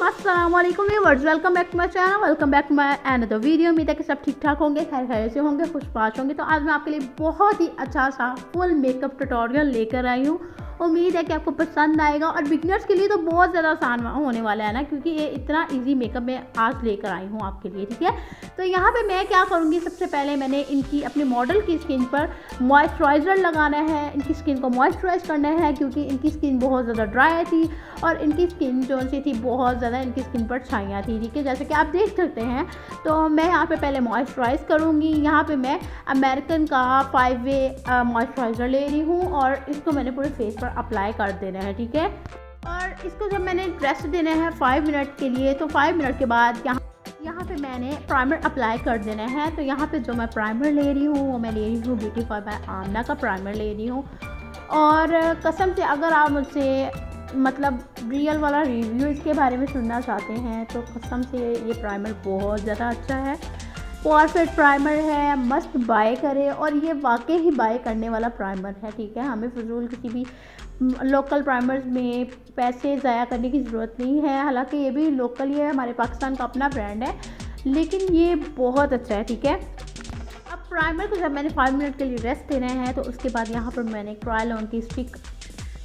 अस्सलामुअलैकुम viewers, welcome back to my channel, welcome back to my another video. उम्मीद है कि सब ठीक ठाक होंगे, खैर खैर से होंगे, खुशबाश होंगे। तो आज मैं आपके लिए बहुत ही अच्छा सा फुल मेकअप ट्यूटोरियल लेकर आई हूँ। उम्मीद है कि आपको पसंद आएगा और बिगनर्स के लिए तो बहुत ज़्यादा आसान होने वाला है ना, क्योंकि ये इतना इजी मेकअप मैं आज लेकर आई हूँ आपके लिए। ठीक है, तो यहाँ पे मैं क्या करूँगी, सबसे पहले मैंने इनकी अपने मॉडल की स्किन पर मॉइस्चराइज़र लगाना है। इनकी स्किन को मॉइस्चराइज़ करना है क्योंकि इनकी स्किन बहुत ज़्यादा ड्राई थी और इनकी स्किन जो सी थी बहुत ज़्यादा इनकी स्किन पर छाइयाँ थी। ठीक है, जैसे कि आप देख सकते हैं। तो मैं यहाँ पे पहले मॉइस्चराइज़ करूँगी। यहाँ पे मैं अमेरिकन का 5 वे मॉइस्चराइज़र ले रही हूँ और इसको मैंने पूरे फेस पर अप्लाई कर देना है। ठीक है, और इसको जब मैंने रेस्ट देना है 5 मिनट के लिए, तो 5 मिनट के बाद यहाँ पे मैंने प्राइमर अप्लाई कर देना है। तो यहाँ पे जो मैं प्राइमर ले रही हूँ वो मैं ले रही हूँ ब्यूटीफाई बाय आमना का प्राइमर ले रही हूँ। और कसम से अगर आप मुझसे मतलब रियल वाला रिव्यू इसके बारे में सुनना चाहते हैं तो कसम से ये प्राइमर बहुत ज़्यादा अच्छा है, परफेक्ट प्राइमर है, मस्ट बाय करें। और ये वाकई ही बाय करने वाला प्राइमर है। ठीक है, हमें फजूल किसी भी लोकल प्राइमर्स में पैसे ज़ाया करने की ज़रूरत नहीं है। हालांकि ये भी लोकल ही है, हमारे पाकिस्तान का अपना ब्रांड है, लेकिन ये बहुत अच्छा है। ठीक है, अब प्राइमर को जब मैंने 5 मिनट के लिए रेस्ट देना है तो उसके बाद यहाँ पर मैंने क्रायोलॉन की स्टिक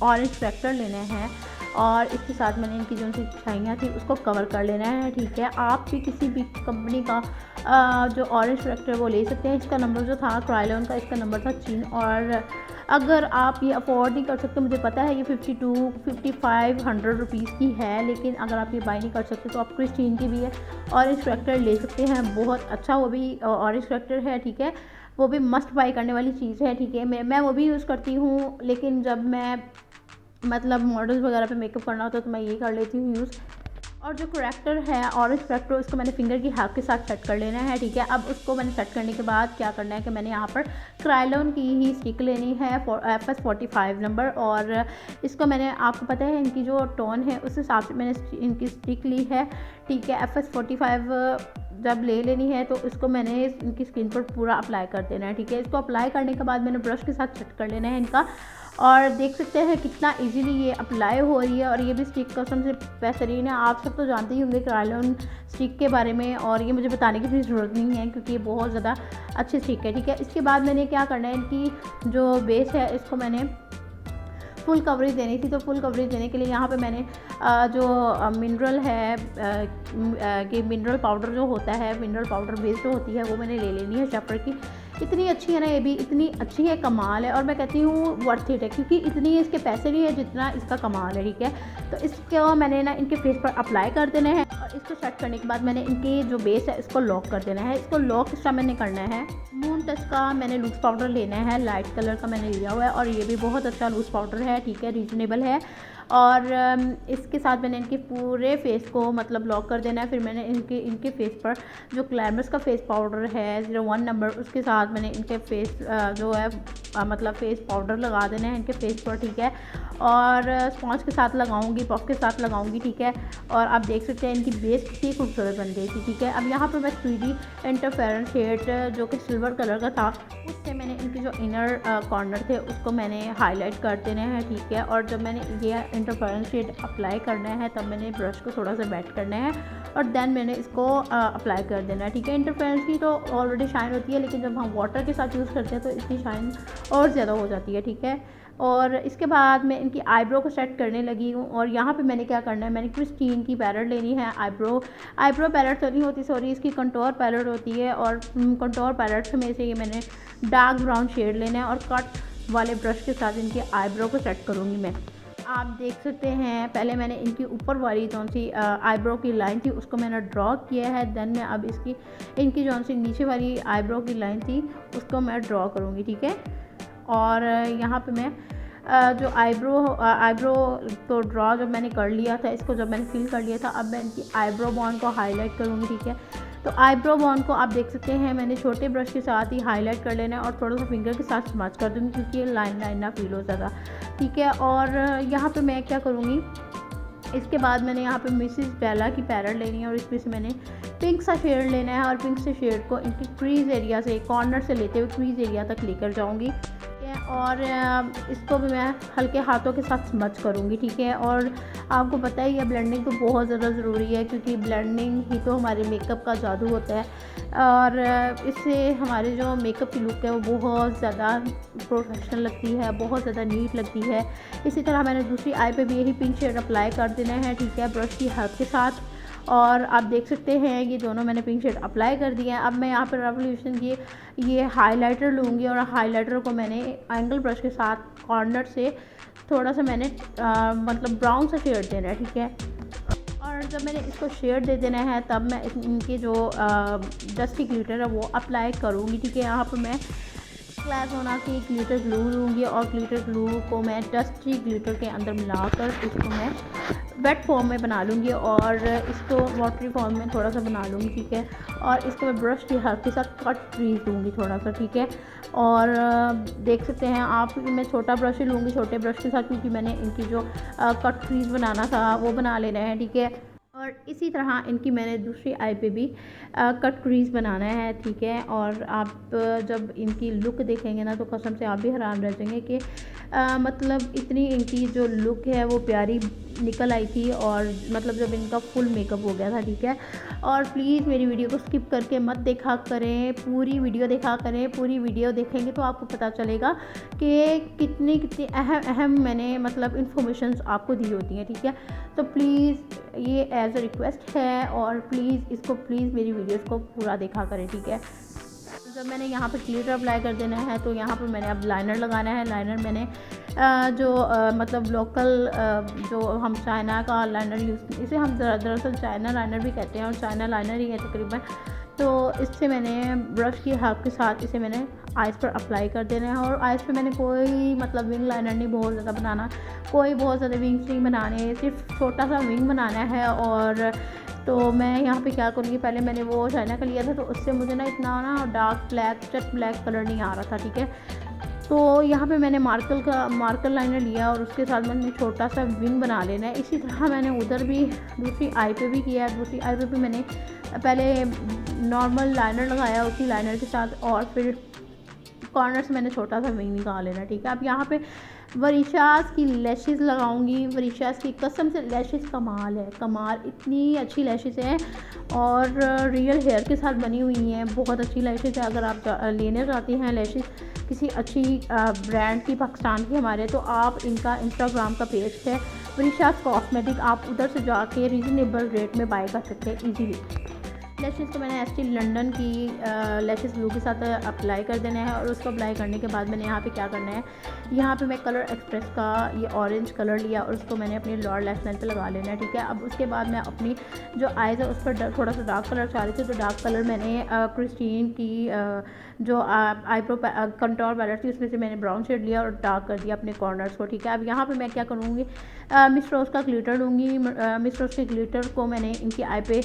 ऑरेंज फैक्टर लेना है और इसके साथ मैंने इनकी जो सी छाइयाँ थी उसको कवर कर लेना है। ठीक है, आप भी किसी भी कंपनी का जो ऑरेंज फैक्टर वो ले सकते हैं। इसका नंबर जो था क्रायोलॉन का, इसका नंबर था चीन। और अगर आप ये अफोर्ड नहीं कर सकते, मुझे पता है ये 52-55 रुपीज़ की है, लेकिन अगर आप ये बाई नहीं कर सकते तो आप क्रिस्टीन की भी है ऑरेंज फैक्टर ले सकते हैं। बहुत अच्छा वो भी ऑरेंज फैक्टर है। ठीक है, वो भी मस्ट बाई करने वाली चीज़ है। ठीक है, मैं वो भी यूज़ करती हूँ, लेकिन जब मैं मतलब मॉडल्स वगैरह पे मेकअप करना होता है तो मैं ये कर लेती हूँ यूज़। और जो करेक्टर है ऑरेंज करेक्टर, उसको मैंने फिंगर की हेल्प के साथ सेट कर लेना है। ठीक है, अब उसको मैंने सेट करने के बाद क्या करना है कि मैंने यहाँ पर क्रायोलॉन की ही स्टिक लेनी है FS 45 नंबर। और इसको मैंने, आपको पता है इनकी जो टोन है उस हिसाब से मैंने इनकी स्टिक ली है। ठीक है, FS 45 जब ले लेनी है तो इसको मैंने इनकी स्किन पर पूरा अप्लाई कर देना है। ठीक है, इसको अप्लाई करने के बाद मैंने ब्रश के साथ सेट कर लेना है इनका। और देख सकते हैं कितना इजीली ये अप्लाई हो रही है और ये भी स्टिक कसम से बेहतरीन है। आप सब तो जानते ही होंगे क्रायोलॉन स्टिक के बारे में, और ये मुझे बताने की भी ज़रूरत नहीं है क्योंकि ये बहुत ज़्यादा अच्छी स्टिक है। ठीक है, इसके बाद मैंने क्या करना है, इनकी जो बेस है इसको मैंने फुल कवरेज देनी थी। तो फुल कवरेज देने के लिए यहाँ पे मैंने जो मिनरल है कि मिनरल पाउडर जो होता है, मिनरल पाउडर बेस जो होती है वो मैंने ले लेनी है शेफर की। इतनी अच्छी है ना, ये भी इतनी अच्छी है, कमाल है। और मैं कहती हूँ वर्थ इट है क्योंकि इतनी इसके पैसे नहीं है जितना इसका कमाल है। ठीक है, तो इसको मैंने ना इनके फेस पर अप्लाई कर देना है और इसको सेट करने के बाद मैंने इनकी जो बेस है इसको लॉक कर देना है। इसको लॉक इस टाइम मैंने करना है। मून टच का मैंने लूज़ पाउडर लेना है, लाइट कलर का मैंने लिया हुआ है और ये भी बहुत अच्छा लूज़ पाउडर है। ठीक है, रीजनेबल है। और इसके साथ मैंने इनके पूरे फेस को मतलब लॉक कर देना है। फिर मैंने इनके फेस पर जो ग्लैमरस का फेस पाउडर है 01 नंबर, उसके साथ मैंने इनके फेस जो है मतलब फेस पाउडर लगा देना है इनके फेस पर। ठीक है, और स्पॉन्ज के साथ लगाऊंगी, पफ के साथ लगाऊंगी। ठीक है, और आप देख सकते हैं इनकी बेस कितनी खूबसूरत बन गई थी। ठीक है, अब यहाँ पर मैं 3D इंटरफेरेंस शेड जो कि सिल्वर कलर का था उससे मैंने इनके जो इनर कॉर्नर थे उसको मैंने हाईलाइट कर देना है। ठीक है, और जब मैंने ये इंटरफेरेंस शेड अप्लाई करना है तब मैंने ब्रश को थोड़ा सा वेट करना है और देन मैंने इसको अप्लाई कर देना है। ठीक है, इंटरफेरेंस की तो ऑलरेडी शाइन होती है, लेकिन जब हम वाटर के साथ यूज़ करते हैं तो इसकी शाइन और ज़्यादा हो जाती है। ठीक है, और इसके बाद मैं इनकी आईब्रो को सेट करने लगी हूँ। और यहाँ पे मैंने क्या करना है, मैंने क्रिस्टीन की पैलेट लेनी है। आईब्रो पैलेट तो नहीं होती, सॉरी, इसकी कंटोर पैलेट होती है। और कंटोर पैलेट में से ये मैंने डार्क ब्राउन शेड लेना है और कट वाले ब्रश के साथ इनकी आईब्रो को सेट करूँगी मैं। आप देख सकते हैं पहले मैंने इनकी ऊपर वाली जो सी आईब्रो की लाइन थी उसको मैंने ड्रॉ किया है। देन मैं अब इनकी जो सी नीचे वाली आईब्रो की लाइन थी उसको मैं ड्रॉ करूँगी। ठीक है, और यहाँ पे मैं जो आईब्रो तो ड्रॉ जब मैंने कर लिया था, इसको जब मैंने फिल कर लिया था, अब मैं इनकी आईब्रो बोन को हाईलाइट करूँगी। ठीक है, तो आईब्रो बोन को आप देख सकते हैं मैंने छोटे ब्रश के साथ ही हाईलाइट कर लेना है और थोड़ा सा फिंगर के साथ स्मच कर दूँगी क्योंकि ये लाइन ना फील हो ज़्यादा। ठीक है, और यहाँ पे मैं क्या करूँगी, इसके बाद मैंने यहाँ पे मिसेस बेला की पैरेट लेनी है और इसमें से मैंने पिंक सा शेड लेना है और पिंक से शेड को इनकी क्रीज एरिया से, कॉर्नर से लेते हुए क्रीज एरिया तक लेकर जाऊँगी। और इसको भी मैं हल्के हाथों के साथ स्मच करूँगी, ठीक है। और आपको पता ही है ब्लेंडिंग तो बहुत ज़्यादा ज़रूरी है, क्योंकि ब्लेंडिंग ही तो हमारे मेकअप का जादू होता है। और इससे हमारे जो मेकअप की लुक है वो बहुत ज़्यादा प्रोफेशनल लगती है, बहुत ज़्यादा नीट लगती है। इसी तरह मैंने दूसरी आई पे भी यही पिंक शेड अप्लाई कर देना है, ठीक है, ब्रश की हेल्प के साथ। और आप देख सकते हैं ये दोनों मैंने पिंक शेड अप्लाई कर दिए हैं। अब मैं यहाँ पर रेवोल्यूशन की ये हाइलाइटर लूँगी और हाइलाइटर को मैंने एंगल ब्रश के साथ कॉर्नर से थोड़ा सा मैंने मतलब ब्राउन सा शेड देना है, ठीक है। और जब मैंने इसको शेड दे देना है तब मैं इनके जो डस्टी ग्लिटर है वो अप्लाई करूँगी, ठीक है। यहाँ पर मैं क्लासोना की ग्लिटर ग्लू लूँगी और ग्लिटर ग्लू को मैं डस्टी ग्लिटर के अंदर मिलाकर इसको मैं वेट फॉर्म में बना लूँगी और इसको वाटरी फॉर्म में थोड़ा सा बना लूँगी, ठीक है। और इसको मैं ब्रश की हेल्प के साथ कट क्रीज दूँगी थोड़ा सा, ठीक है। और देख सकते हैं आप, मैं छोटा ब्रश ही लूँगी छोटे ब्रश के साथ, क्योंकि मैंने इनकी जो कट क्रीज बनाना था वो बना लेना है, ठीक है। और इसी तरह इनकी मैंने दूसरी आई पे भी कट क्रीज बनाना है, ठीक है। और आप जब इनकी लुक देखेंगे ना तो कसम से आप भी हैरान रह जाएंगे कि मतलब इतनी इनकी जो लुक है वो प्यारी निकल आई थी, और मतलब जब इनका फुल मेकअप हो गया था, ठीक है। और प्लीज़ मेरी वीडियो को स्किप करके मत देखा करें, पूरी वीडियो देखा करें। पूरी वीडियो देखेंगे तो आपको पता चलेगा कि कितनी कितनी अहम मैंने मतलब इन्फॉर्मेशंस आपको दी होती हैं, ठीक है। तो प्लीज़ ये एज अ रिक्वेस्ट है, और प्लीज़ मेरी वीडियोस को पूरा देखा करें, ठीक है। जब मैंने यहाँ पर ग्लिटर अप्लाई कर देना है तो यहाँ पर मैंने अब लाइनर लगाना है। लाइनर मैंने मतलब लोकल जो हम चाइना का लाइनर यूज़, इसे हम दरअसल चाइना लाइनर भी कहते हैं और चाइना लाइनर ही है तकरीबन। तो इससे मैंने ब्रश की हेल्प के साथ इसे मैंने आइज़ पर अप्लाई कर देना है। और आइज़ पे मैंने कोई मतलब विंग लाइनर नहीं बहुत ज़्यादा बनाना, कोई बहुत ज़्यादा विंग्स नहीं बनाने, सिर्फ छोटा सा विंग बनाना है। और तो मैं यहाँ पे क्या करूँगी, पहले मैंने वो चाइना का लिया था तो उससे मुझे ना इतना ना dark black jet black colour नहीं आ रहा था, ठीक है। तो यहाँ पे मैंने मार्कर लाइनर लिया और उसके साथ मैंने छोटा सा विंग बना लेना है। इसी तरह मैंने उधर भी दूसरी आई पे भी किया है। दूसरी आई पे भी मैंने पहले नॉर्मल लाइनर लगाया उसी लाइनर के साथ, और फिर कॉर्नर से मैंने छोटा सा विंग निकाल लेना, ठीक है। अब यहाँ पे वरीशास की लैशेज़ लगाऊंगी। वरीशास की कसम से लैशेज़ कमाल है, कमाल, इतनी अच्छी लैशेज़ हैं और रियल हेयर के साथ बनी हुई हैं, बहुत अच्छी लैशेज़ है। अगर आप लेने जाते हैं लैशेज़ किसी अच्छी ब्रांड की पाकिस्तान की हमारे, तो आप इनका इंस्टाग्राम का पेज है वरीशास कॉस्मेटिक, आप उधर से जाके रीज़नेबल रेट में बाय कर सकते हैं ईजीली। लैशेज़ को मैंने एस्टी लंदन की लैशेज़ ग्लू के साथ अप्लाई कर देना है। और उसको अप्लाई करने के बाद मैंने यहाँ पे क्या करना है, यहाँ पे मैं कलर एक्सप्रेस का ये ऑरेंज कलर लिया और उसको मैंने अपनी लोअर लैश लाइन पे लगा लेना है, ठीक है। अब उसके बाद मैं अपनी जो आइज़ है उस पर थोड़ा सा डार्क कलर चाह रही थी, तो डार्क कलर मैंने क्रिस्टीन की जो आईब्रो कंटोर पैलेट थी उसमें से मैंने ब्राउन शेड लिया और डार्क कर दिया अपने कॉर्नर्स को, ठीक है। अब यहाँ पर मैं क्या करूँगी, मिस रोज़ का ग्लिटर लूँगी। मिस रोज़ के ग्लिटर को मैंने इनकी आई पे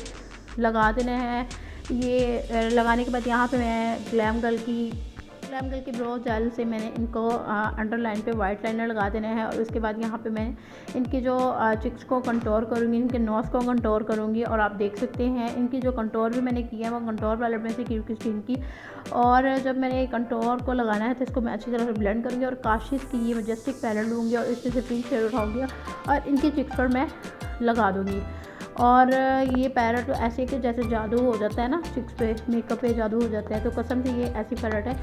लगा देना है। ये लगाने के बाद यहाँ पे मैं ग्लैम गर्ल की ब्रो जेल से मैंने इनको अंडरलाइन पे वाइट लाइनर लगा देना है। और उसके बाद यहाँ पे मैं इनकी जो चिक्स को कंटोर करूँगी, इनके नोज़ को कंटोर करूँगी। और आप देख सकते हैं इनकी जो कंटोर भी मैंने किया है वो कंटोर पैलेट में से क्रिस्टीन की। और जब मैंने कंटोर को लगाना है तो इसको मैं अच्छी तरह से ब्लेंड करूँगी और काशिश की ये मजेस्टिक पैलेट लूँगी और इससे पिंक शेड उठाऊँगी और इनकी चिक्स पर मैं लगा दूँगी। और ये पैरेट तो ऐसे कि जैसे जादू हो जाता है ना, चिक्स पे मेकअप पे जादू हो जाता है। तो कसम से ये ऐसी पैरेट है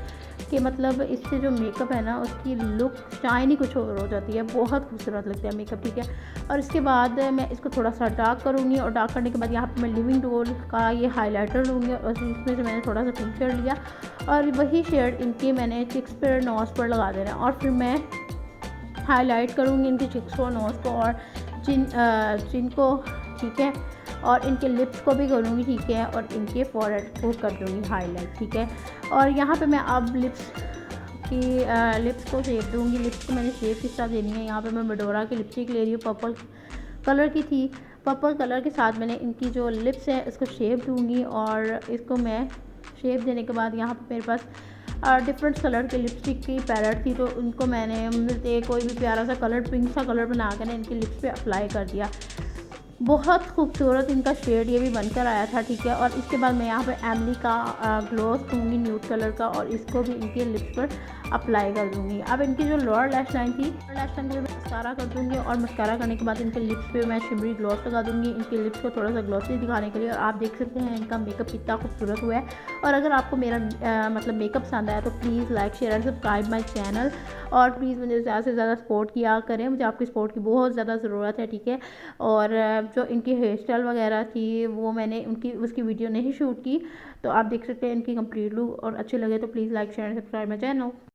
कि मतलब इससे जो मेकअप है ना उसकी लुक शाइन ही कुछ और हो जाती है, बहुत खूबसूरत लगता है मेकअप, ठीक है। और इसके बाद मैं इसको थोड़ा सा डार्क करूँगी और डार्क करने के बाद यहाँ पे मैं लिविंग डोल का ये हाइलाइटर लूँगी और इसमें से मैंने थोड़ा सा पिंक शेड लिया और वही शेड इनकी मैंने चिक्स पर नोज़ पर लगा देना। और फिर मैं हाईलाइट करूँगी इनकी चिक्स को, नोज़ को और चिन को, ठीक है। और इनके लिप्स को भी करूँगी, ठीक है। और इनके फॉरहेड को कर दूँगी हाईलाइट, ठीक है। और यहाँ पे मैं अब लिप्स को शेप दूँगी। लिप्स को मैंने शेप किस तरह देनी है, यहाँ पे मैं मेडोरा की लिपस्टिक ले रही हूँ, पर्पल कलर की थी। पर्पल कलर के साथ मैंने इनकी जो लिप्स है इसको शेप दूँगी। और इसको मैं शेप देने के बाद यहाँ पर मेरे पास डिफरेंट कलर के लिपस्टिक की पैलेट थी, तो उनको मैंने कोई भी प्यारा सा कलर, पिंक सा कलर बना कर इनकी लिप्स पे अप्लाई कर दिया। बहुत खूबसूरत इनका शेड ये भी बनकर आया था, ठीक है। और इसके बाद मैं यहाँ पे एमली का ग्लॉस दूँगी न्यूड कलर का, और इसको भी इनके लिप्स पर अप्लाई कर दूँगी। अब इनकी जो लोअर लैश लाइन थी, लोअर लैश लाइन को मैं मस्कारा कर दूँगी, और मस्कारा करने के बाद इनके लिप्स पे मैं शिमरी ग्लॉस लगा दूँगी, इनके लिप्स को थोड़ा सा ग्लॉसी दिखाने के लिए। और आप देख सकते हैं इनका मेकअप कितना खूबसूरत हुआ है। और अगर आपको मेरा मतलब मेकअप पसंद आया तो please like share and subscribe my channel, और प्लीज़ मुझे ज़्यादा से ज़्यादा सपोर्ट किया करें, मुझे आपकी सपोर्ट की बहुत ज़्यादा ज़रूरत है, ठीक है। और जो इनकी हेयर स्टाइल वगैरह थी वो मैंने उसकी वीडियो नहीं शूट की, तो आप देख सकते हैं इनकी कंप्लीट लुक। और अच्छे लगे तो please like share and subscribe my channel.